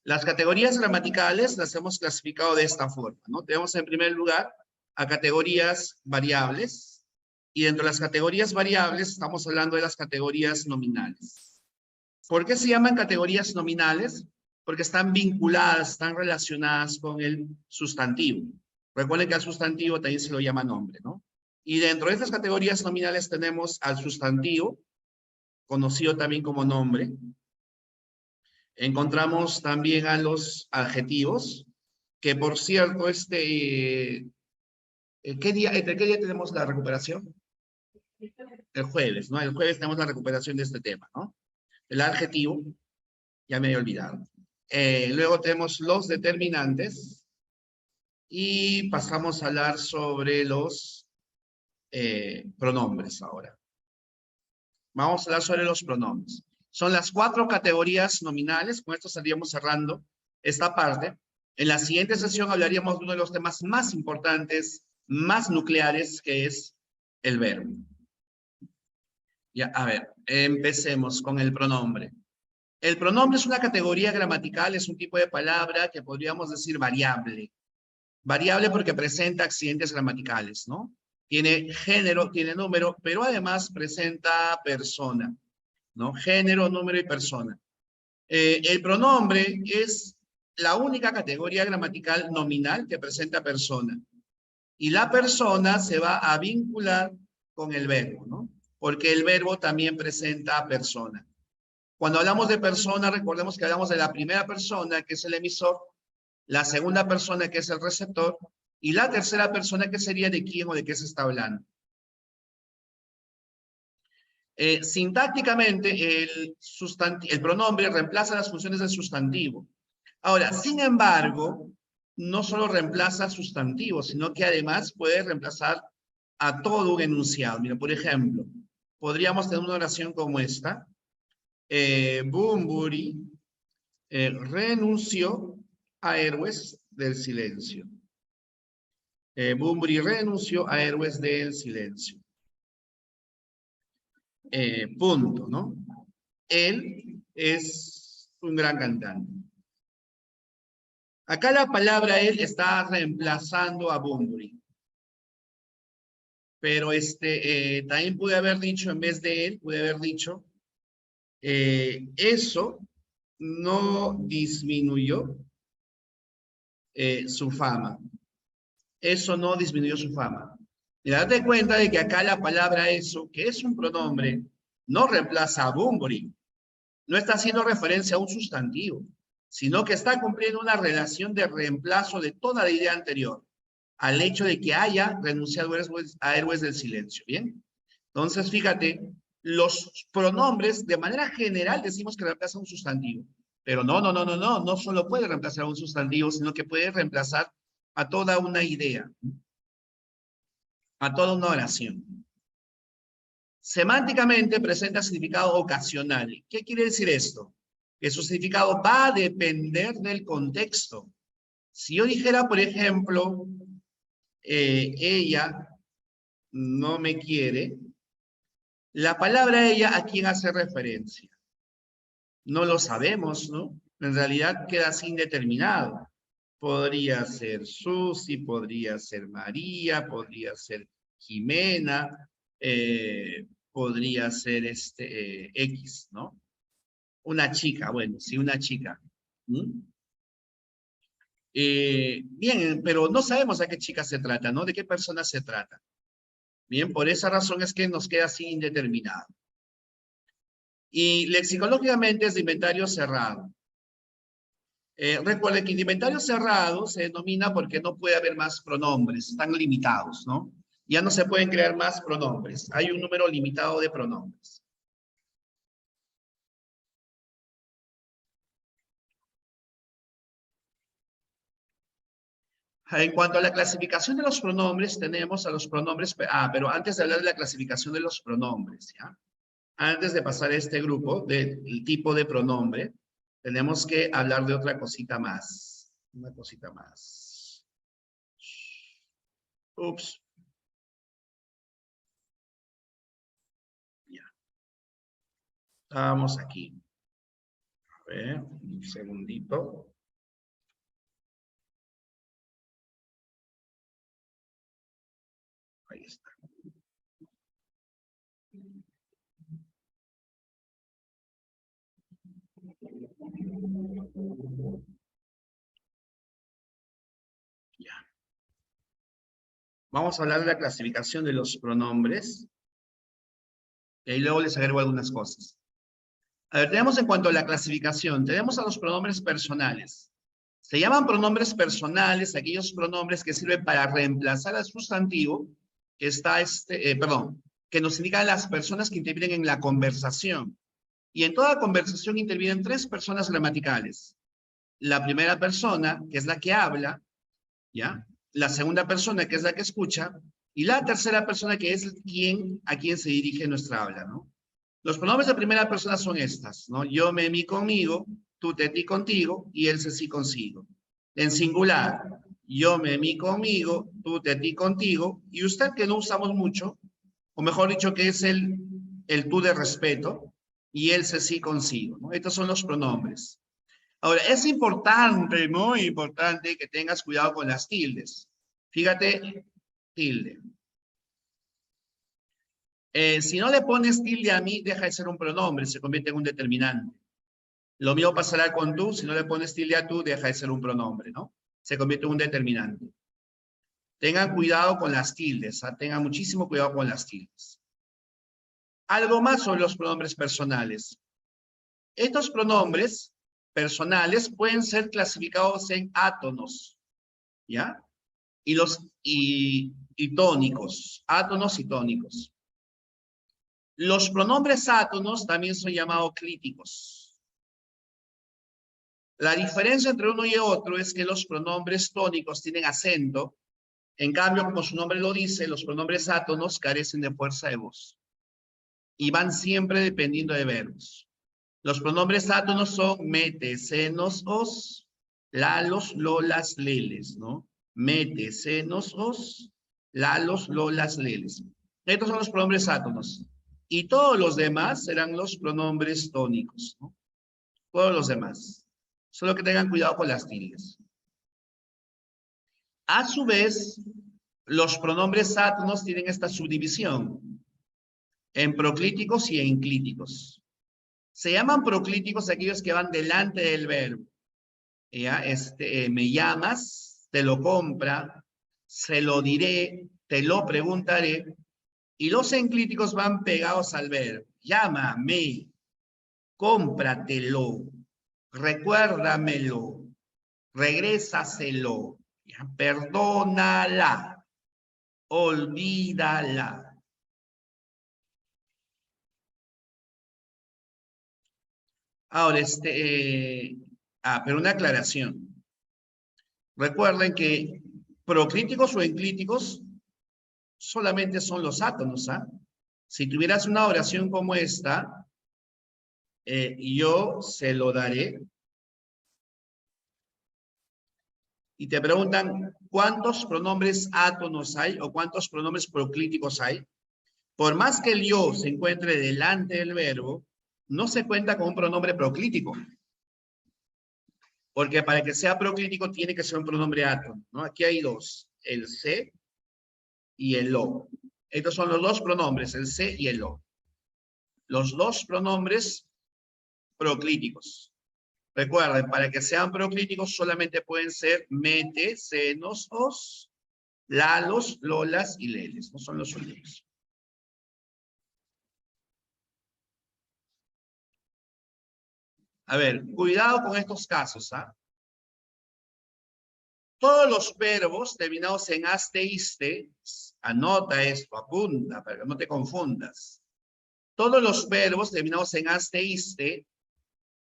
Las categorías gramaticales las hemos clasificado de esta forma, ¿no? Tenemos en primer lugar a categorías variables, y dentro de las categorías variables estamos hablando de las categorías nominales. ¿Por qué se llaman categorías nominales? Porque están vinculadas, están relacionadas con el sustantivo. Recuerden que al sustantivo también se lo llama nombre, ¿no? Y dentro de estas categorías nominales tenemos al sustantivo, conocido también como nombre. Encontramos también a los adjetivos, que por cierto, ¿entre qué día tenemos la recuperación? El jueves, ¿no? El jueves tenemos la recuperación de este tema, ¿no? El adjetivo, ya me he olvidado. Luego tenemos los determinantes y pasamos a hablar sobre los pronombres ahora. Vamos a hablar sobre los pronombres. Son las 4 categorías nominales. Con esto estaríamos cerrando esta parte. En la siguiente sesión hablaríamos de uno de los temas más importantes, más nucleares, que es el verbo. Ya, a ver, empecemos con el pronombre. El pronombre es una categoría gramatical, es un tipo de palabra que podríamos decir variable. Variable porque presenta accidentes gramaticales, ¿no? Tiene género, tiene número, pero además presenta persona, ¿no? Género, número y persona. El pronombre es la única categoría gramatical nominal que presenta persona. Y la persona se va a vincular con el verbo, ¿no? Porque el verbo también presenta persona. Cuando hablamos de persona, recordemos que hablamos de la primera persona, que es el emisor, la segunda persona, que es el receptor, y la tercera persona, que sería de quién o de qué se está hablando. Sintácticamente, el pronombre reemplaza las funciones del sustantivo. Ahora, sin embargo, no solo reemplaza sustantivos, sino que además puede reemplazar a todo un enunciado. Mira, por ejemplo, podríamos tener una oración como esta. Bunbury renunció a héroes del silencio. Bunbury renunció a héroes del silencio. Punto, ¿no? Él es un gran cantante. Acá la palabra él está reemplazando a Bunbury. Pero también pude haber dicho, en vez de él, pude haber dicho, eso no disminuyó su fama. Eso no disminuyó su fama. Y date cuenta de que acá la palabra eso, que es un pronombre, no reemplaza a Bunbury. No está haciendo referencia a un sustantivo, sino que está cumpliendo una relación de reemplazo de toda la idea anterior, al hecho de que haya renunciado a héroes del silencio, ¿bien? Entonces, fíjate, los pronombres, de manera general, decimos que reemplazan un sustantivo, pero no solo puede reemplazar a un sustantivo, sino que puede reemplazar a toda una idea, a toda una oración. Semánticamente presenta significado ocasional. ¿Qué quiere decir esto? Que su significado va a depender del contexto. Si yo dijera, por ejemplo, ella no me quiere, la palabra ella, ¿a quién hace referencia? No lo sabemos, ¿no? En realidad queda así indeterminado. Podría ser Susi, podría ser María, podría ser Jimena, podría ser X, ¿no? Una chica, bueno, sí, una chica. ¿Mm? Bien, pero no sabemos a qué chica se trata, ¿no? ¿De qué persona se trata? Bien, por esa razón es que nos queda así indeterminado. Y lexicológicamente es de inventario cerrado. Recuerden que el inventario cerrado se denomina porque no puede haber más pronombres, están limitados, ¿no? Ya no se pueden crear más pronombres, hay un número limitado de pronombres. En cuanto a la clasificación de los pronombres, tenemos a los pronombres, pero antes de hablar de la clasificación de los pronombres, ¿ya? Antes de pasar a este grupo del tipo de pronombre, tenemos que hablar de otra cosita más. Una cosita más. Ups. Ya. Estábamos aquí. A ver, un segundito. Ahí está. Ya. Vamos a hablar de la clasificación de los pronombres. Y ahí luego les agrego algunas cosas. A ver, tenemos en cuanto a la clasificación, tenemos a los pronombres personales. Se llaman pronombres personales aquellos pronombres que sirven para reemplazar al sustantivo que está, que nos indican las personas que intervienen en la conversación. Y en toda conversación intervienen tres personas gramaticales. La primera persona, que es la que habla, ¿ya? La segunda persona, que es la que escucha, y la tercera persona, que es a quien se dirige nuestra habla, ¿no? Los pronombres de primera persona son estas, ¿no? Yo, me, mi, conmigo, tú, te, ti, contigo, y él, se, sí, consigo. En singular, yo, me, mi, conmigo, tú, te, ti, contigo, y usted, que no usamos mucho, o mejor dicho, que es el tú de respeto, y él, se, sí, consigo, ¿no? Estos son los pronombres. Ahora, es importante, muy importante, que tengas cuidado con las tildes. Fíjate, tilde. Si no le pones tilde a mí, deja de ser un pronombre, se convierte en un determinante. Lo mismo pasará con tú, si no le pones tilde a tú, deja de ser un pronombre, ¿no? Se convierte en un determinante. Tengan cuidado con las tildes, tengan muchísimo cuidado con las tildes. Algo más sobre los pronombres personales. Estos pronombres personales pueden ser clasificados en átonos, ¿ya? Y tónicos, átonos y tónicos. Los pronombres átonos también son llamados clíticos. La diferencia entre uno y otro es que los pronombres tónicos tienen acento. En cambio, como su nombre lo dice, los pronombres átonos carecen de fuerza de voz. Y van siempre dependiendo de verbos. Los pronombres átonos son mete, senos, os, lalos, lolas, leles, ¿no? Mete, senos, os, lalos, lolas, leles. Estos son los pronombres átonos. Y todos los demás serán los pronombres tónicos, ¿no? Todos los demás. Solo que tengan cuidado con las tildes. A su vez, los pronombres átonos tienen esta subdivisión en proclíticos y en clíticos. Se llaman proclíticos aquellos que van delante del verbo. ¿Ya? Me llamas, te lo compra, se lo diré, te lo preguntaré. Y los enclíticos van pegados al verbo. Llámame, cómpratelo, recuérdamelo, regrésaselo, ¿ya? Perdónala, olvídala. Ahora, pero una aclaración. Recuerden que proclíticos o enclíticos solamente son los átonos, ¿ah? Si tuvieras una oración como esta, yo se lo daré. Y te preguntan, ¿cuántos pronombres átonos hay o cuántos pronombres proclíticos hay? Por más que el yo se encuentre delante del verbo, no se cuenta con un pronombre proclítico. Porque para que sea proclítico tiene que ser un pronombre átono, ¿no? Aquí hay dos, el se y el lo. Estos son los dos pronombres, el se y el lo. Los dos pronombres proclíticos. Recuerden, para que sean proclíticos solamente pueden ser mete, senos, os, lalos, lolas y leles. No son los últimos. A ver, cuidado con estos casos, ¿ah? Todos los verbos terminados en asteíste, anota esto, apunta, para que no te confundas. Todos los verbos terminados en asteíste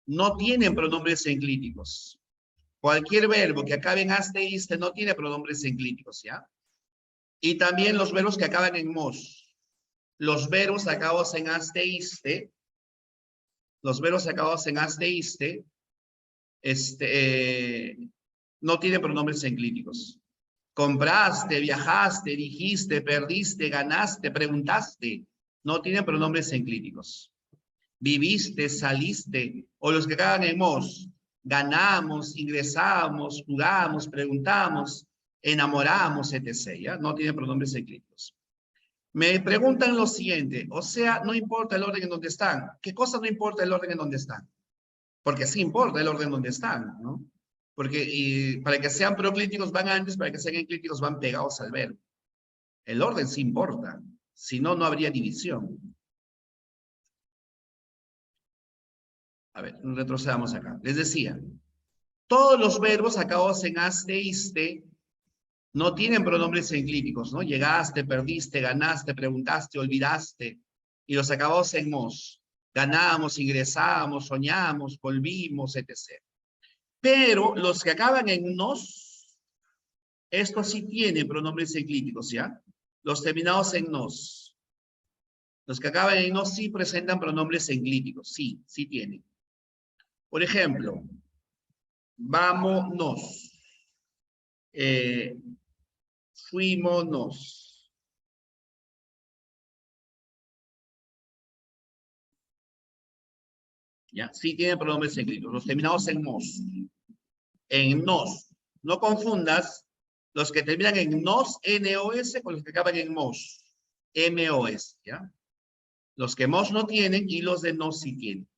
no tienen pronombres enclíticos. Cualquier verbo que acabe en asteíste no tiene pronombres enclíticos, ¿ya? Y también los verbos que acaban en mos. Los verbos acabados en asteíste, no tienen pronombres enclíticos. Compraste, viajaste, dijiste, perdiste, ganaste, preguntaste. No tienen pronombres enclíticos. viviste, saliste, o los que acaban en mos, ganamos, ingresamos, jugamos, preguntamos, enamoramos, etc. ¿Ya? No tiene pronombres enclíticos. Me preguntan lo siguiente, o sea, no importa el orden en donde están. ¿Qué cosa no importa el orden en donde están? Porque sí importa el orden en donde están, ¿no? Porque para que sean proclíticos van antes, para que sean enclíticos van pegados al verbo. El orden sí importa, si no, no habría división. A ver, retrocedamos acá. Les decía, todos los verbos acabados en aste, iste, no tienen pronombres enclíticos, ¿no? Llegaste, perdiste, ganaste, preguntaste, olvidaste. Y los acabados en mos. Ganamos, ingresamos, soñamos, volvimos, etc. Pero los que acaban en nos, estos sí tienen pronombres enclíticos, ¿ya? Los terminados en nos. Los que acaban en nos sí presentan pronombres enclíticos, sí, sí tienen. Por ejemplo, vámonos. Fuímonos. ¿Ya? Sí tienen pronombres enclíticos. Los terminados en mos. En nos. No confundas los que terminan en nos, N-O-S, con los que acaban en mos, M-O-S, ¿ya? Los que mos no tienen y los de nos sí tienen.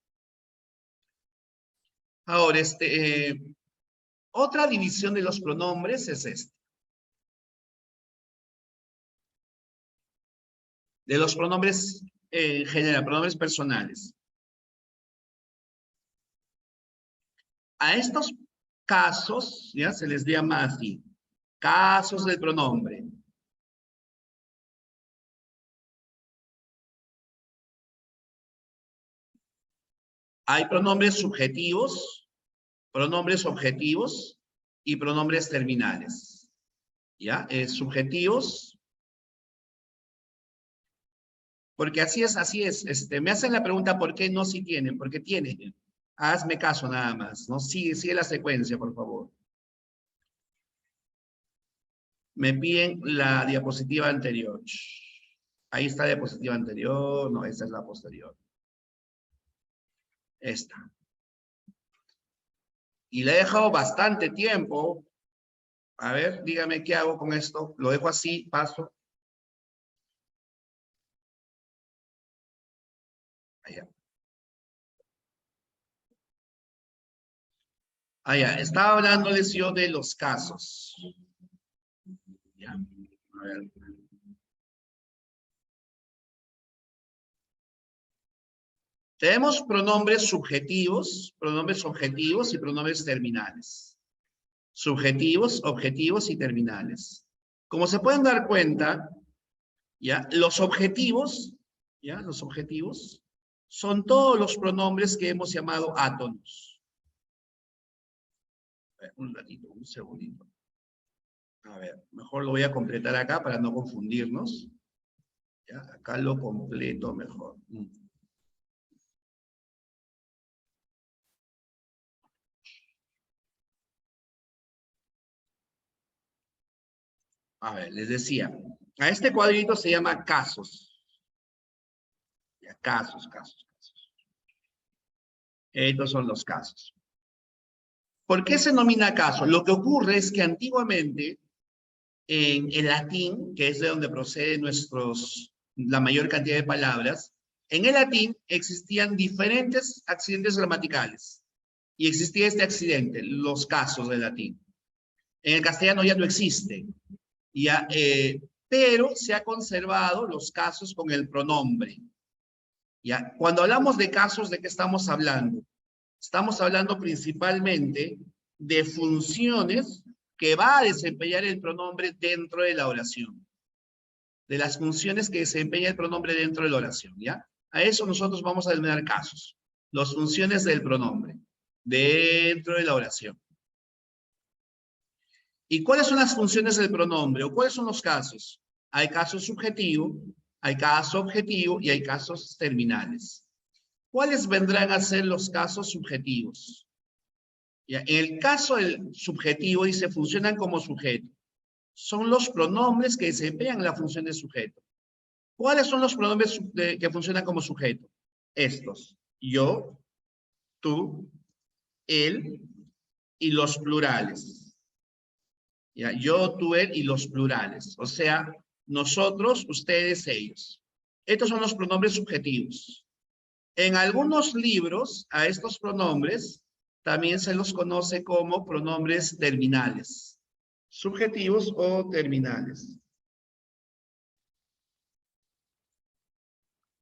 Ahora, otra división de los pronombres es esta. De los pronombres en general, pronombres personales. A estos casos, ya se les llama así, casos del pronombre. Hay pronombres subjetivos, pronombres objetivos y pronombres terminales. ¿Ya? Subjetivos. Porque así es, así es. Me hacen la pregunta, ¿por qué no si tienen? Porque tienen. Hazme caso nada más, ¿no? Sigue la secuencia, por favor. Me piden la diapositiva anterior. Ahí está la diapositiva anterior. No, esta es la posterior. Esta. Y le he dejado bastante tiempo. A ver, dígame qué hago con esto. Lo dejo así, paso. Allá. Allá. Estaba hablándoles yo de los casos. Ya. A ver. Tenemos pronombres subjetivos, pronombres objetivos y pronombres terminales. Subjetivos, objetivos y terminales. Como se pueden dar cuenta, ¿ya? Los objetivos, ¿ya? Los objetivos son todos los pronombres que hemos llamado átonos. Un ratito, un segundito. A ver, mejor lo voy a completar acá para no confundirnos. ¿Ya? Acá lo completo mejor. A ver, les decía, a este cuadrito se llama casos. Ya, casos. Estos son los casos. ¿Por qué se denomina caso? Lo que ocurre es que antiguamente, en el latín, que es de donde procede la mayor cantidad de palabras, en el latín existían diferentes accidentes gramaticales. Y existía este accidente, los casos del latín. En el castellano ya no existe. Ya, pero se ha conservado los casos con el pronombre. ¿Ya? Cuando hablamos de casos, ¿de qué estamos hablando? Estamos hablando principalmente de funciones que va a desempeñar el pronombre dentro de la oración. De las funciones que desempeña el pronombre dentro de la oración, ¿ya? A eso nosotros vamos a denominar casos. Las funciones del pronombre dentro de la oración. ¿Y cuáles son las funciones del pronombre? ¿O cuáles son los casos? Hay caso subjetivo, hay caso objetivo y hay casos terminales. ¿Cuáles vendrán a ser los casos subjetivos? Ya, en el caso del subjetivo dice funcionan como sujeto. Son los pronombres que desempeñan la función de sujeto. ¿Cuáles son los pronombres que funcionan como sujeto? Estos. yo, tú, él y los plurales. ¿Ya? Yo, tú, él y los plurales. O sea, nosotros, ustedes, ellos. Estos son los pronombres subjetivos. En algunos libros, a estos pronombres también se los conoce como pronombres terminales. Subjetivos o terminales.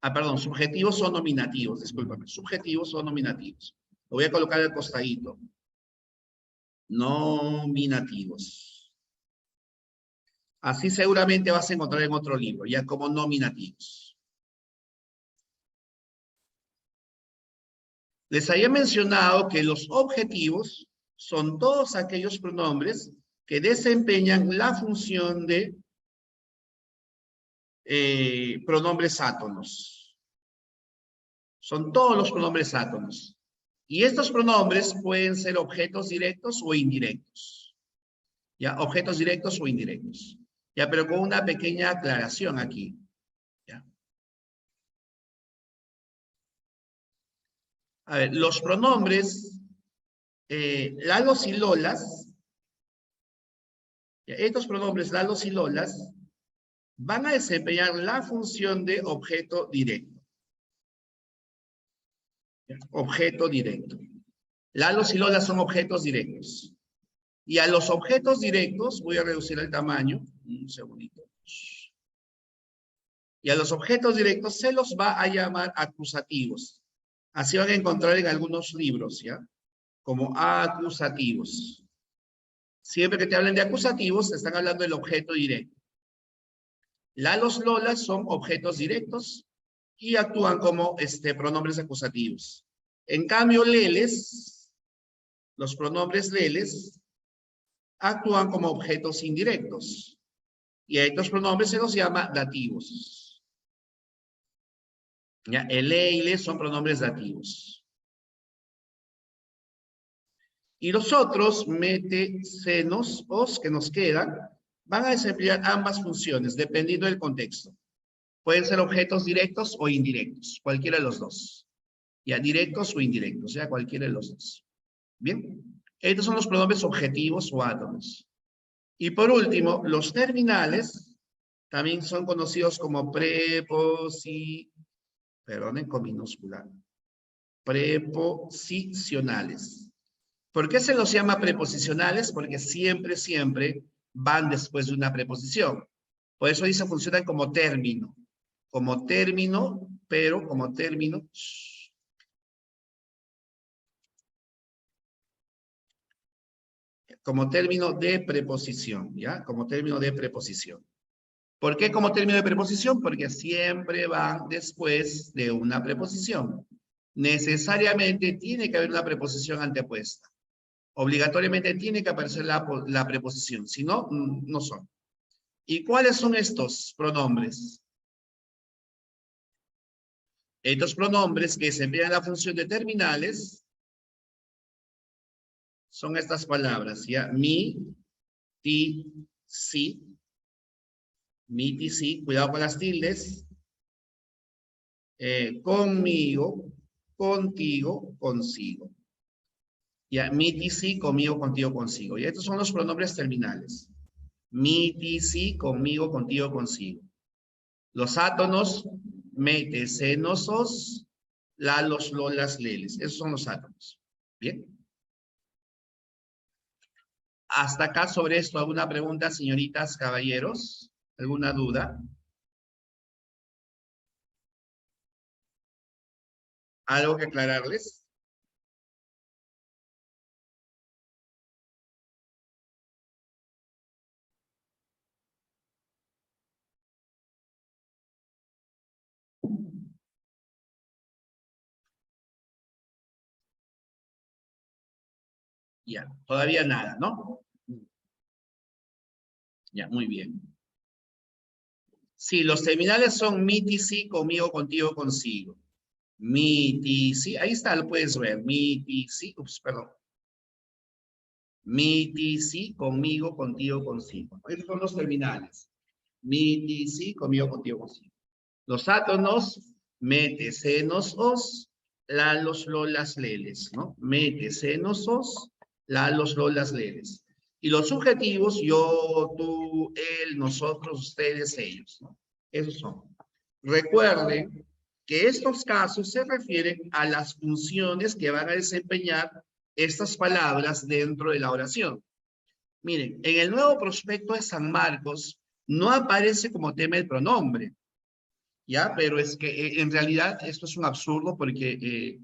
Perdón, subjetivos o nominativos, discúlpame. Subjetivos o nominativos. Lo voy a colocar al costadito. Nominativos. Así seguramente vas a encontrar en otro libro, ya como nominativos. Les había mencionado que los objetivos son todos aquellos pronombres que desempeñan la función de pronombres átonos. Son todos los pronombres átonos. Y estos pronombres pueden ser objetos directos o indirectos. ¿Ya? Objetos directos o indirectos. Ya, pero con una pequeña aclaración aquí. ¿Ya? A ver, los pronombres lalos y lolas, ¿ya? Estos pronombres lalos y lolas van a desempeñar la función de objeto directo. ¿Ya? Objeto directo. Lalos y lolas son objetos directos. Y a los objetos directos, voy a reducir el tamaño, un segundito. Y a los objetos directos se los va a llamar acusativos. Así van a encontrar en algunos libros, ¿ya? Como acusativos. Siempre que te hablen de acusativos, están hablando del objeto directo. Lalos, lolas son objetos directos y actúan como pronombres acusativos. En cambio, leles, los pronombres leles, actúan como objetos indirectos. Y a estos pronombres se los llama dativos. ¿Ya? El le y le son pronombres dativos. Y los otros, mete, senos, os, que nos quedan, van a desempeñar ambas funciones, dependiendo del contexto. Pueden ser objetos directos o indirectos, cualquiera de los dos. Ya, directos o indirectos, ya cualquiera de los dos. Bien, estos son los pronombres objetivos o átomos. Y por último, los terminales también son conocidos como perdonen, con minúscula. Preposicionales. ¿Por qué se los llama preposicionales? Porque siempre, siempre van después de una preposición. Por eso dice funcionan como término. Como término, pero como término. Como término de preposición, ¿ya? Como término de preposición. ¿Por qué como término de preposición? Porque siempre van después de una preposición. Necesariamente tiene que haber una preposición antepuesta. Obligatoriamente tiene que aparecer la preposición, si no, no son. ¿Y cuáles son estos pronombres? Estos pronombres que desempeñan la función de terminales son estas palabras, ¿ya? Mi, ti, si. Mi, ti, si. Cuidado con las tildes. Conmigo, contigo, consigo. Ya, mi, ti, si, conmigo, contigo, consigo. Y estos son los pronombres terminales. Mi, ti, si, conmigo, contigo, consigo. Los átonos, me, te, se, nos, os, la, los, lolas, leles. Esos son los átonos. Bien. Hasta acá sobre esto, ¿alguna pregunta, señoritas, caballeros? ¿Alguna duda? ¿Algo que aclararles? Ya, todavía nada, ¿no? Ya, muy bien. Sí, los terminales son mi, ti, si, conmigo, contigo, consigo. Mi, ti, si, ahí está, lo puedes ver. Mi, ti, si, perdón. Mi, ti, si, conmigo, contigo, consigo. Estos son los terminales. Mi, ti, si, conmigo, contigo, consigo. Los átonos, me, te, se, nos, os, lalos, lolas, leles, ¿no? Mete, senos, sos, lalos, lolas, leles. Y los subjetivos, yo, tú, él, nosotros, ustedes, ellos, ¿no? Esos son. Recuerden que estos casos se refieren a las funciones que van a desempeñar estas palabras dentro de la oración. Miren, en el nuevo prospecto de San Marcos no aparece como tema el pronombre, ¿ya? Pero es que en realidad esto es un absurdo porque,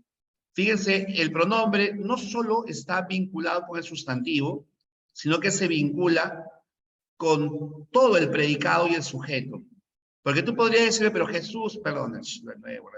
fíjense, el pronombre no solo está vinculado con el sustantivo, sino que se vincula con todo el predicado y el sujeto. Porque tú podrías decir, pero Jesús, perdón, de nuevo,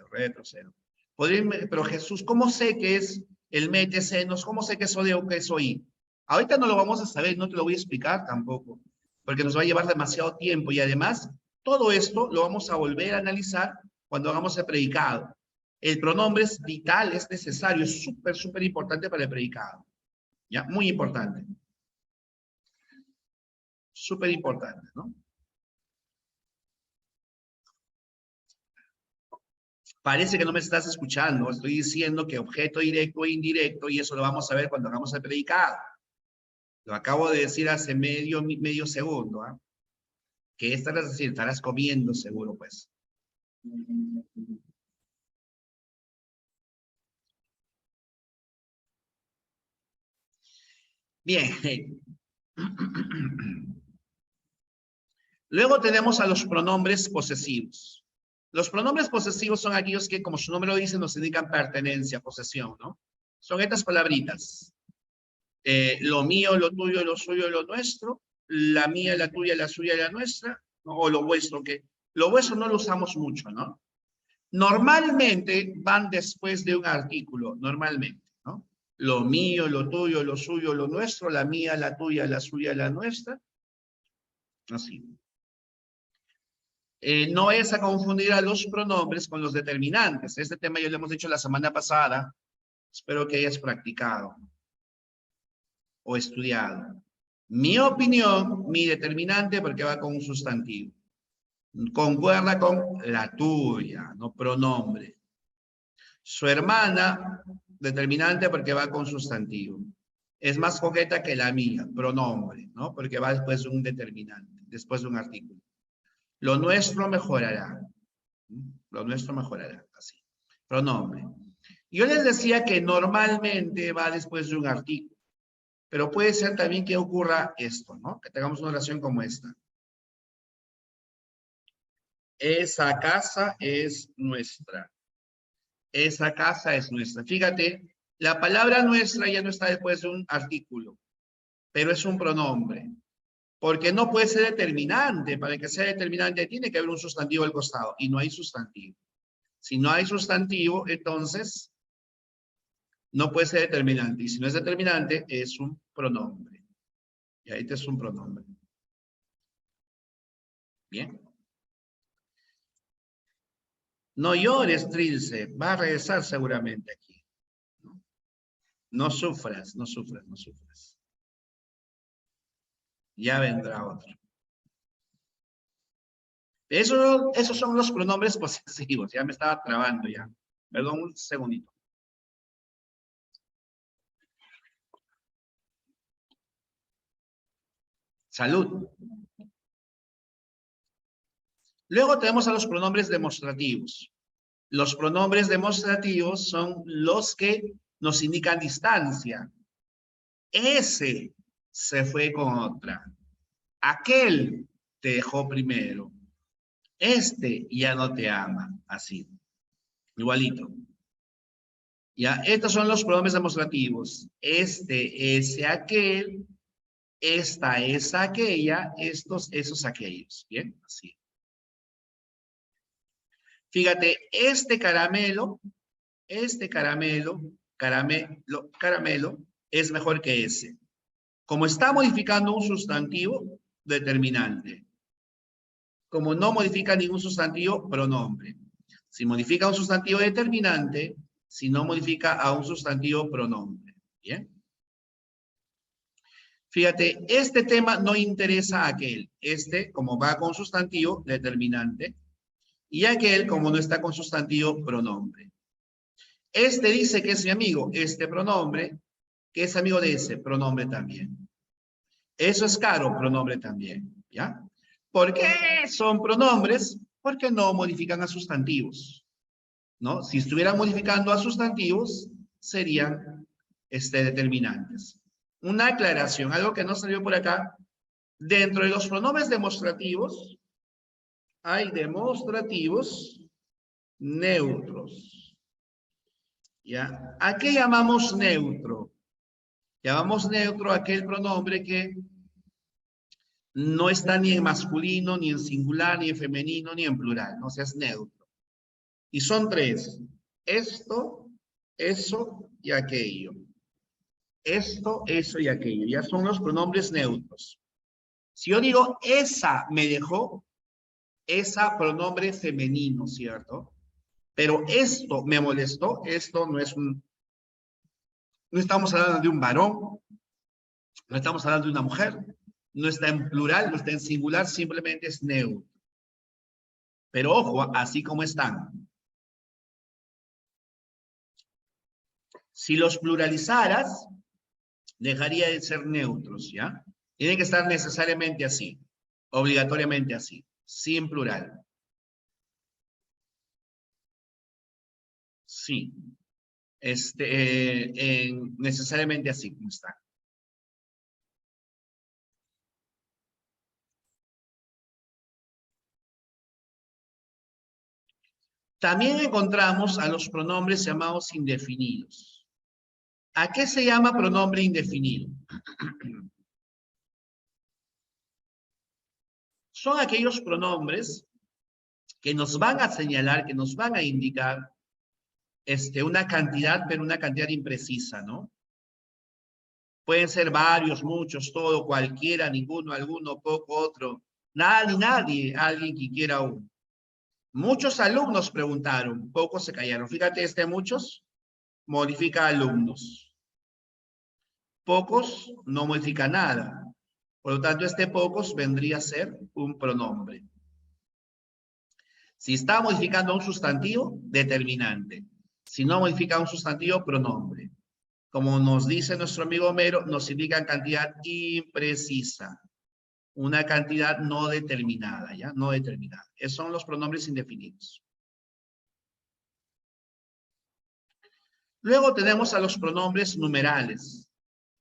retrocedo. Pero Jesús, ¿cómo sé que es el mete senos? ¿Cómo sé que es o que es oí? Ahorita no lo vamos a saber, no te lo voy a explicar tampoco, porque nos va a llevar demasiado tiempo y además todo esto lo vamos a volver a analizar cuando hagamos el predicado. El pronombre es vital, es necesario, es súper, súper importante para el predicado. ¿Ya? Muy importante. Súper importante, ¿no? Parece que no me estás escuchando. Estoy diciendo que objeto directo e indirecto, y eso lo vamos a ver cuando hagamos el predicado. Lo acabo de decir hace medio segundo. ¿Eh? ¿Qué estarás haciendo? Estarás comiendo seguro, pues. Bien. Luego tenemos a los pronombres posesivos. Los pronombres posesivos son aquellos que, como su nombre lo dice, nos indican pertenencia, posesión, ¿no? Son estas palabritas. Lo mío, lo tuyo, lo suyo, lo nuestro. La mía, la tuya, la suya, la nuestra. ¿No? O lo vuestro, que lo vuestro no lo usamos mucho, ¿no? Normalmente van después de un artículo, normalmente, ¿no? Lo mío, lo tuyo, lo suyo, lo nuestro. La mía, la tuya, la suya, la nuestra. Así. No es a confundir a los pronombres con los determinantes. Este tema ya lo hemos dicho la semana pasada. Espero que hayas practicado o estudiado. Mi opinión, mi determinante, porque va con un sustantivo. Concuerda con la tuya, no pronombre. Su hermana, determinante, porque va con sustantivo. Es más coqueta que la mía, pronombre, ¿no? Porque va después de un determinante, después de un artículo. Lo nuestro mejorará. Lo nuestro mejorará, así. Pronombre. Yo les decía que normalmente va después de un artículo, pero puede ser también que ocurra esto, ¿no? Que tengamos una oración como esta. Esa casa es nuestra. Esa casa es nuestra. Fíjate, la palabra nuestra ya no está después de un artículo, pero es un pronombre. Porque no puede ser determinante. Para que sea determinante tiene que haber un sustantivo al costado y no hay sustantivo. Si no hay sustantivo, entonces no puede ser determinante. Y si no es determinante, es un pronombre. Y ahí te es un pronombre. Bien. No llores, Trilce. Va a regresar seguramente aquí. No sufras, no sufras, no sufras. Ya vendrá otro. Esos son los pronombres posesivos. Ya me estaba trabando ya. Perdón, un segundito. Salud. Luego tenemos a los pronombres demostrativos. Los pronombres demostrativos son los que nos indican distancia. Ese se fue con otra. Aquel te dejó primero. Este ya no te ama. Así. Igualito. Ya, estos son los pronombres demostrativos. Este, ese, aquel. Esta es aquella. Estos, esos, aquellos. Bien, así. Fíjate, este caramelo, caramelo, es mejor que ese. Como está modificando un sustantivo, determinante. Como no modifica ningún sustantivo, pronombre. Si modifica un sustantivo determinante, si no modifica a un sustantivo, pronombre. ¿Bien? Fíjate, este tema no interesa a aquel. Este, como va con sustantivo, determinante. Y aquel, como no está con sustantivo, pronombre. Este dice que es mi amigo, este pronombre, que es amigo de ese pronombre también. Eso es caro, pronombre también, ¿ya? ¿Por qué son pronombres? Porque no modifican a sustantivos, ¿no? Si estuvieran modificando a sustantivos, serían determinantes. Una aclaración, algo que no salió por acá. Dentro de los pronombres demostrativos, hay demostrativos neutros, ¿ya? ¿A qué llamamos neutro? Llamamos neutro a aquel pronombre que no está ni en masculino, ni en singular, ni en femenino, ni en plural, ¿no? O sea, es neutro. Y son tres. Esto, eso y aquello. Esto, eso y aquello. Ya son los pronombres neutros. Si yo digo, esa me dejó, esa pronombre femenino, ¿cierto? Pero esto me molestó, esto no es no estamos hablando de un varón, no estamos hablando de una mujer, no está en plural, no está en singular, simplemente es neutro. Pero ojo, así como están. Si los pluralizaras, dejaría de ser neutros, ¿ya? Tienen que estar necesariamente así, obligatoriamente así, sin plural. Sí, necesariamente así como está. También encontramos a los pronombres llamados indefinidos. ¿A qué se llama pronombre indefinido? Son aquellos pronombres que nos van a señalar, que nos van a indicar una cantidad, pero una cantidad imprecisa, ¿no? Pueden ser varios, muchos, todo, cualquiera, ninguno, alguno, poco, otro. Nadie, alguien que quiera uno. Muchos alumnos preguntaron, pocos se callaron. Fíjate, muchos modifica alumnos. Pocos no modifica nada. Por lo tanto, pocos vendría a ser un pronombre. Si está modificando un sustantivo, determinante. Si no modifica un sustantivo, pronombre. Como nos dice nuestro amigo Homero, nos indica cantidad imprecisa. Una cantidad no determinada, ¿ya? No determinada. Esos son los pronombres indefinidos. Luego tenemos a los pronombres numerales.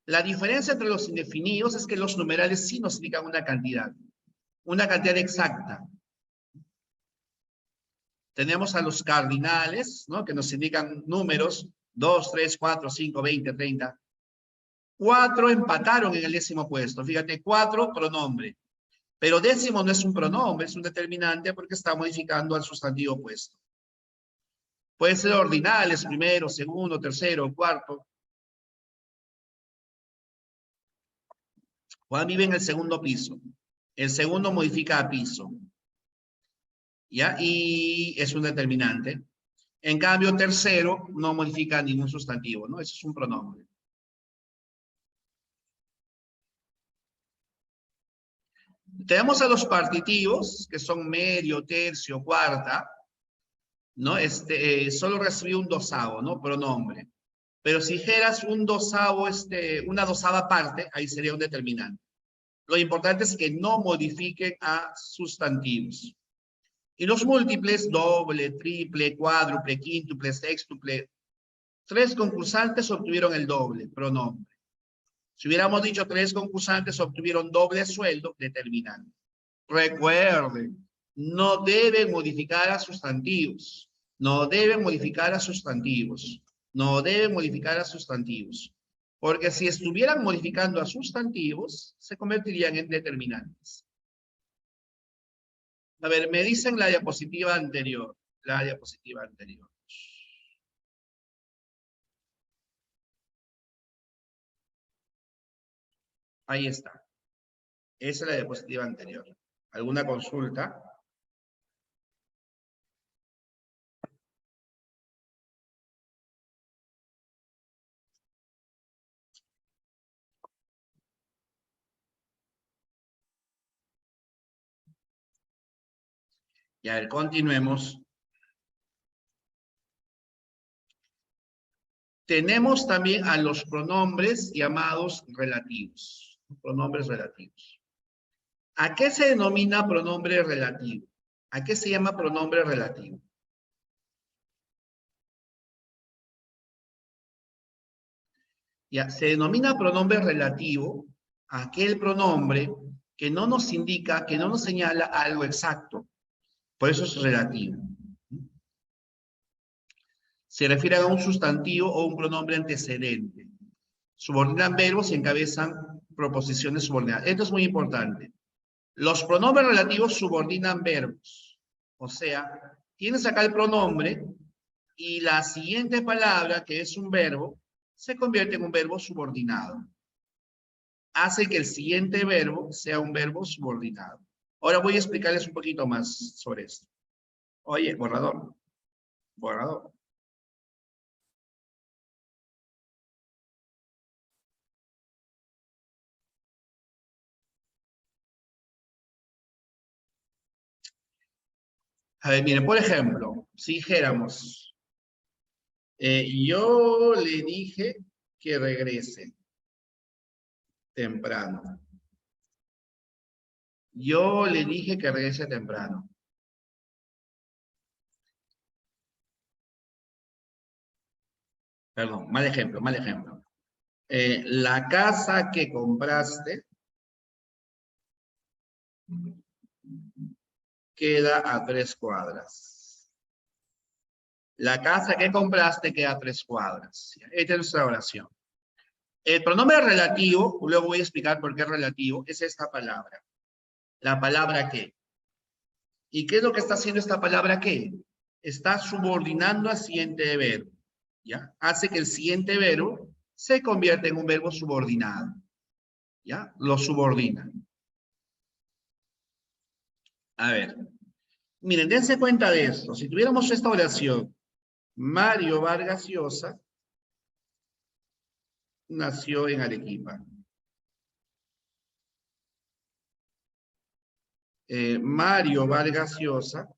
La diferencia entre los indefinidos es que los numerales sí nos indican una cantidad exacta. Tenemos a los cardinales, ¿no? Que nos indican números, 2, 3, 4, 5, 20, 30. 4 empataron en el 10º puesto. Fíjate, 4 pronombre. Pero 10º no es un pronombre, es un determinante porque está modificando al sustantivo puesto. Pueden ser ordinales, primero, segundo, tercero, cuarto. Juan vive en el segundo piso. El segundo modifica a piso. ¿Ya? Y es un determinante. En cambio, tercero no modifica ningún sustantivo, ¿no? Eso es un pronombre. Tenemos a los partitivos, que son medio, tercio, cuarta, ¿no? Solo recibió un dosavo, ¿no? Pronombre. Pero si dijeras un dosavo, una dosava parte, ahí sería un determinante. Lo importante es que no modifiquen a sustantivos. Y los múltiples, doble, triple, cuádruple, quíntuple, sextuple, 3 concursantes obtuvieron el doble, pronombre. Si hubiéramos dicho 3 concursantes obtuvieron doble sueldo, determinante. Recuerden, no deben modificar a sustantivos. No deben modificar a sustantivos. No deben modificar a sustantivos. Porque si estuvieran modificando a sustantivos, se convertirían en determinantes. A ver, me dicen la diapositiva anterior. La diapositiva anterior. Ahí está. Esa es la diapositiva anterior. ¿Alguna consulta? Y a ver, continuemos. Tenemos también a los pronombres llamados relativos. Pronombres relativos. ¿A qué se denomina pronombre relativo? ¿A qué se llama pronombre relativo? Ya, se denomina pronombre relativo a aquel pronombre que no nos indica, que no nos señala algo exacto. Por eso es relativo. Se refiere a un sustantivo o un pronombre antecedente. Subordinan verbos y encabezan proposiciones subordinadas. Esto es muy importante. Los pronombres relativos subordinan verbos. O sea, tienes acá el pronombre y la siguiente palabra, que es un verbo, se convierte en un verbo subordinado. Hace que el siguiente verbo sea un verbo subordinado. Ahora voy a explicarles un poquito más sobre esto. Oye, borrador. Borrador. A ver, miren, por ejemplo, si dijéramos, yo le dije que regrese temprano. Yo le dije que regrese temprano. Perdón, mal ejemplo, mal ejemplo. La casa que compraste queda a 3 cuadras. La casa que compraste queda a 3 cuadras. Esta es nuestra oración. El pronombre relativo, luego voy a explicar por qué es relativo, es esta palabra. La palabra que. ¿Y qué es lo que está haciendo esta palabra que? Está subordinando al siguiente verbo. ¿Ya? Hace que el siguiente verbo se convierta en un verbo subordinado. ¿Ya? Lo subordina. A ver. Miren, dense cuenta de esto. Si tuviéramos esta oración, Mario Vargas Llosa nació en Arequipa. Mario Vargas Llosa